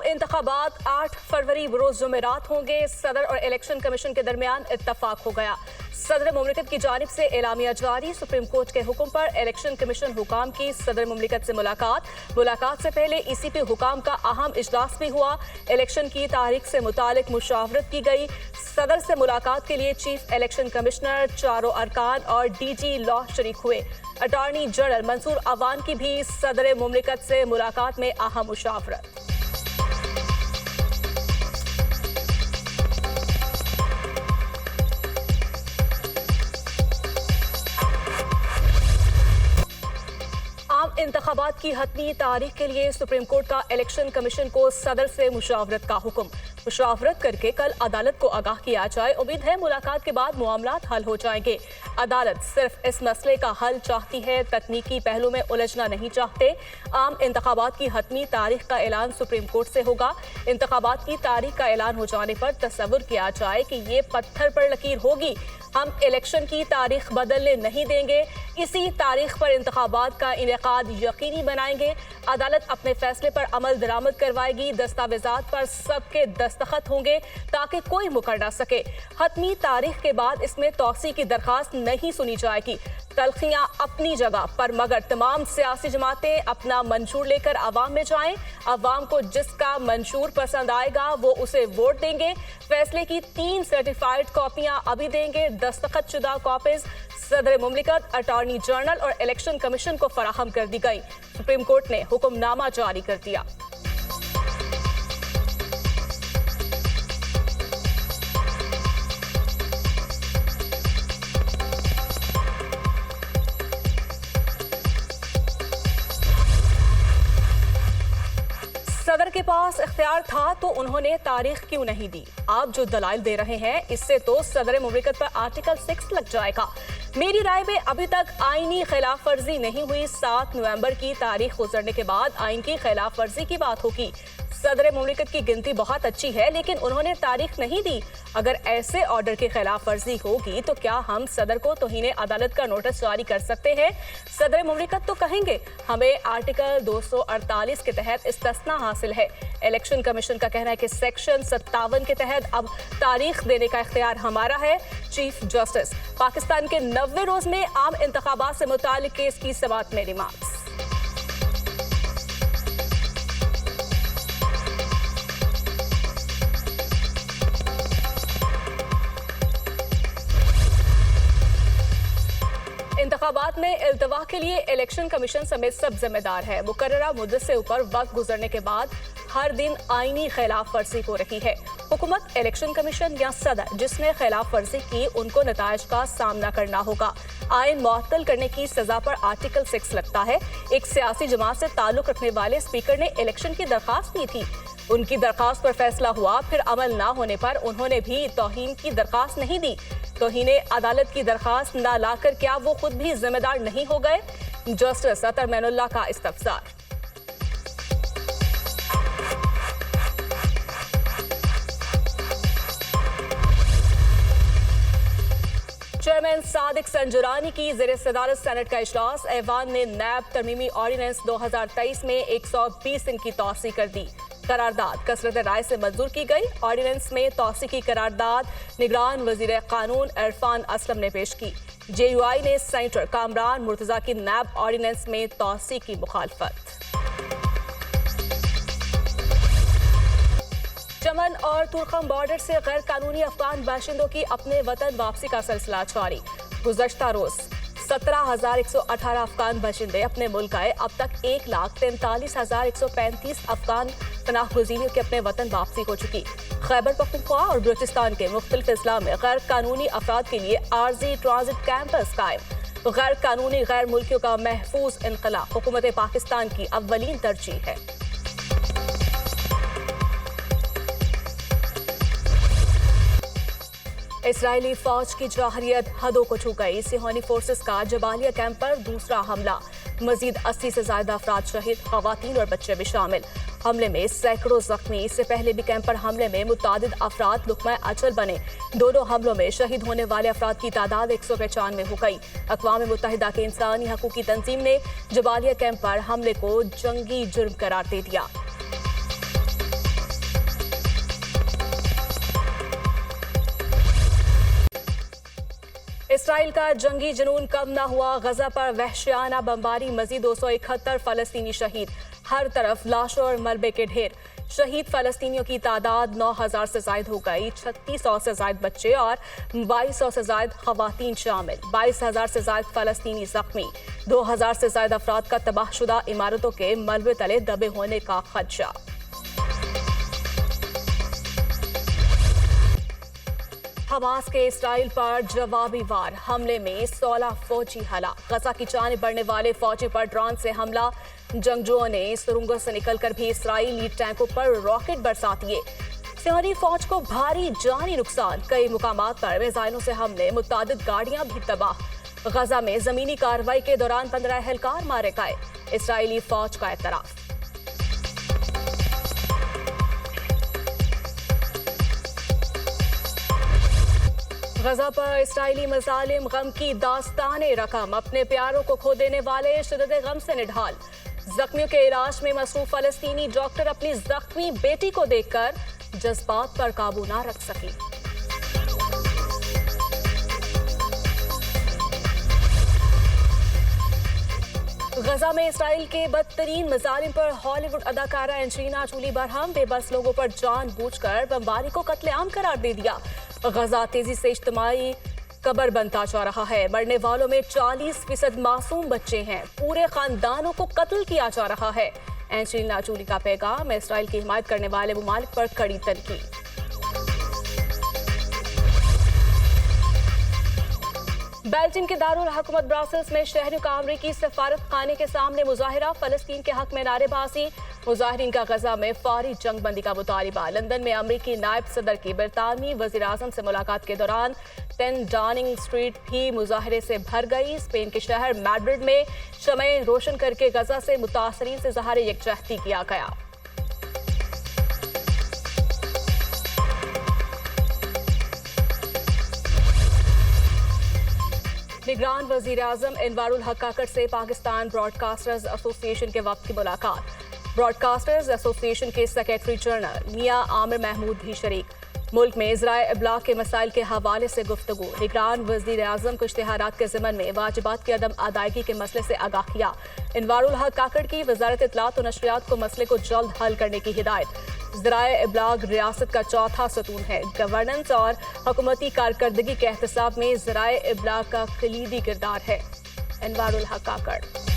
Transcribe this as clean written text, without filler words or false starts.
इंतखाबात 8 फरवरी रोज जुमेरात होंगे। सदर और इलेक्शन कमीशन के दरमियान इत्तफाक हो गया। सदर मुमलिकत की जानिब से एलामिया जारी। सुप्रीम कोर्ट के हुक्म पर इलेक्शन कमीशन हुकाम की सदर मुमलिकत से मुलाकात से पहले ECP हुकाम का अहम इजलास भी हुआ। इलेक्शन की तारीख से मुतालिक मुशावरत की गई। सदर से मुलाकात के लिए चीफ इलेक्शन कमिश्नर, चारों अरकान और DG लॉ शरीक हुए। अटॉर्नी जनरल मंसूर अवान की भी सदर मुमलिकत से मुलाकात में अहम मुशावरत। इंतखाबात की हतमी तारीख के लिए सुप्रीम कोर्ट का इलेक्शन कमीशन को सदर से मुशावरत का हुक्म। मुशावरत करके कल अदालत को आगाह किया जाए। उम्मीद है मुलाकात के बाद मामलात हल हो जाएंगे। अदालत सिर्फ इस मसले का हल चाहती है, तकनीकी पहलू में उलझना नहीं चाहते। आम इंतखाबात की हतमी तारीख का ऐलान सुप्रीम कोर्ट से होगा। इंतखाबात की तारीख का ऐलान हो जाने पर तसव्वुर किया जाए कि ये पत्थर पर लकीर होगी। हम इलेक्शन की तारीख बदलने नहीं देंगे। इसी तारीख पर इंतखाबात का इनेकाद यकीनी बनाएंगे। अदालत अपने फैसले पर अमल दरामद करवाएगी। दस्तावेजात पर सबके दस्तखत होंगे ताकि कोई मुकर ना सके। हतमी तारीख के बाद इसमें तौसी की दरखास्त नहीं सुनी जाएगी। तलखियां अपनी जगह पर, मगर तमाम सियासी जमातें अपना मंशूर लेकर अवाम में जाएं। अवाम को जिसका मंशूर पसंद आएगा वो उसे वोट देंगे। फैसले की 3 सर्टिफाइड कॉपियां अभी देंगे। दस्तखत शुदा कॉपीज सदर मुमलिकत, अटॉर्नी जनरल और इलेक्शन कमीशन को फराहम कर दी गई। सुप्रीम कोर्ट ने हुक्मनामा जारी कर दिया। सदर के पास इख्तियार था तो उन्होंने तारीख क्यों नहीं दी? आप जो दलाइल दे रहे हैं इससे तो सदर मुमलिकत पर आर्टिकल 6 लग जाएगा। मेरी राय में अभी तक आईनी खिलाफ वर्जी नहीं हुई। 7 नवंबर की तारीख गुजरने के बाद आइन की खिलाफ वर्जी की बात होगी। सदर मुमलिकत की गिनती बहुत अच्छी है लेकिन उन्होंने तारीख नहीं दी। अगर ऐसे ऑर्डर की खिलाफ वर्जी होगी तो क्या हम सदर को तौहीन अदालत का नोटिस जारी कर सकते हैं? सदर मुमलिकत तो कहेंगे हमें आर्टिकल 248 के तहत इस्तिस्ना हासिल है। इलेक्शन कमीशन का कहना है कि सेक्शन 57 के तहत अब तारीख देने का इख्तियार हमारा है। चीफ जस्टिस पाकिस्तान के 90 रोज में आम इंतखाबात से मुताल्लिक केस की समाअत में रिमार्क्स। इंतखाबात में इल्तवा के लिए इलेक्शन कमीशन समेत सब जिम्मेदार है। मुकर्ररा मुद्दत से ऊपर वक्त गुजरने के बाद हर दिन आईनी खिलाफ वर्जी हो रही है। हुकूमत, इलेक्शन कमीशन या सदर जिसने खिलाफ वर्जी की उनको नताइज का सामना करना होगा। आइन मुअत्तल करने की सजा पर आर्टिकल 6 लगता है। एक सियासी जमात से ताल्लुक रखने वाले स्पीकर ने इलेक्शन की दरखास्त दी थी। उनकी दरखास्त पर फैसला हुआ, फिर अमल ना होने पर उन्होंने भी तौहीन की दरखास्त नहीं दी। तौहीन अदालत की दरखास्त ना लाकर क्या वो खुद भी जिम्मेदार नहीं हो गए? जस्टिस अतर मैनुल्लाह का इस्तफसार। चेयरमैन सादिक संजरानी की ज़ेर सदारत सेनेट का इजलास। ऐवान ने नैब तरमीमी ऑर्डिनेंस 2023 में 120 दिन की तौसी कर दी। करारदाद कसरत राय से मंजूर की गई। ऑर्डिनेंस में तौसी की करारदाद निगरान वजीर कानून इरफान असलम ने पेश की। JUI ने सेनेटर कामरान मुर्तजा की नैब ऑर्डिनेंस में तौसी की मुखालफत। चमन और तुर्कम बॉर्डर से गैर कानूनी अफगान बाशिंदों की अपने वतन वापसी का सिलसिला जारी। गुज़श्ता रोज 17,118 अफगान बाशिंदे अपने मुल्क आए। अब तक 1,43,135 अफगान पनाहगुज़ीरों के अपने वतन वापसी हो चुकी। खैबर पख्तूनख्वा और बलूचिस्तान के मुख्तलिफ अजला में गैर कानूनी अफराद के लिए आर्जी ट्रांजिट कैंपस कायम। गैर कानूनी गैर मुल्कियों का महफूज इनकला हुकूमत पाकिस्तान की अव्वलीन तरजीह है। इसराइली फौज की जाहरियत हदों को छू गई। सिहोनी फोर्सेस का जबालिया कैंप पर दूसरा हमला। मजीद 80 से ज्यादा अफराद शहीद, खवातीन और बच्चे भी शामिल। हमले में सैकड़ों जख्मी। इससे पहले भी कैंप पर हमले में मुतादिद अफराद लुक़मा अचल बने। दोनों हमलों में शहीद होने वाले अफराद की तादाद 195 हो गई। अक़वाम मुत्तहिदा के इंसानी हकूक़ की तंजीम ने जबालिया कैंप पर हमले को जंगी जुर्म करार दे दिया। इसराइल का जंगी जुनून कम न हुआ, गजा पर वहशियाना बमबारी, मजीद 271 फलस्तीनी शहीद, हर तरफ लाशों और मलबे के ढेर। शहीद फलस्तीनियों की तादाद 9,000 से जायद हो गई, 3600 से जायद बच्चे और 2200 से जायद खवातीन शामिल, 22,000 से जायद फलस्तीनी जख्मी, 2,000 से जायद अफराद का तबाहशुदा इमारतों के मलबे तले दबे होने का खदशा। हमास के इसराइल पर जवाबी वार, हमले में 16 फौजी हलाक, गजा की जानिब बढ़ने वाले फौजी पर ड्रोन से हमला, जंगजुओं ने सुरंगों से निकलकर भी इसराइली टैंकों पर रॉकेट बरसा दिए। सियानी फौज को भारी जानी नुकसान, कई मुकामात पर मिसाइलों से हमले, मुतादिद गाड़ियां भी तबाह। गजा में जमीनी कार्रवाई के दौरान 15 एहलकार मारे गए, इसराइली फौज का एतराफ। गजा पर इसराइली मजालिम, गम की दास्ताने रकम, अपने प्यारों को खो देने वाले शिद्दत गम से निढाल। जख्मियों के इलाज में मसरूफ फलस्तीनी डॉक्टर अपनी जख्मी बेटी को देखकर जज्बात पर काबू ना रख सकी। गजा में इसराइल के बदतरीन मजालिम पर हॉलीवुड अदाकारा एंजेलिना जोली बरहम, बेबस लोगों पर जानबूझकर बमबारी को कत्लेआम करार दे दिया। गजा तेजी से इज्तिमाई कबर बनता जा रहा है, मरने वालों में 40% मासूम बच्चे हैं, पूरे खानदानों को कत्ल किया जा रहा है। एंजेलिना जोली का पैगाम, इसराइल की हिमायत करने वाले मुमालिक पर कड़ी तनकीद। बेल्जियम के दारुल हुकूमत ब्रसेल्स में शहरियों का अमरीकी सफारत खाने के सामने मुजाहिरा, फलस्तीन के हक में नारेबाजी, मुजाहिरीन का गजा में फौरी जंगबंदी का मुतालिबा। लंदन में अमरीकी नायब सदर की बरतानवी वजीर आजम से मुलाकात के दौरान 10 डाउनिंग स्ट्रीट भी मुजाहिरे से भर गई। स्पेन के शहर मैड्रिड में शमए रोशन करके गजा से मुतासरीन से ज़हार यकजहती किया गया। निगरान वजीर आजम एनवारुल हक काकड़ से पाकिस्तान ब्रॉडकास्टर्स एसोसिएशन के वक्त की मुलाकात। ब्रॉडकास्टर्स एसोसिएशन के सेक्रेटरी जनरल मियां आमिर महमूद भी शरीक। मुल्क में ज़राए इब्लाग के मसाइल के हवाले से गुफ्तगू। निगरान वजीर आजम को इश्तिहारात के ज़िमन में वाजिबात की अदम अदायगी के मसले से आगाह किया। एनवारुल हक काकड़ की वजारत इत्तलात और नशरियात को मसले को जल्द हल करने की हिदायत। ज़राए इब्लाग रियासत का चौथा सतून है, गवर्नेंस और हुकूमती कारकर्दगी के एहतसाब में ज़राए इब्लाग का कलीदी किरदार है। एनवारुल हक काकड़।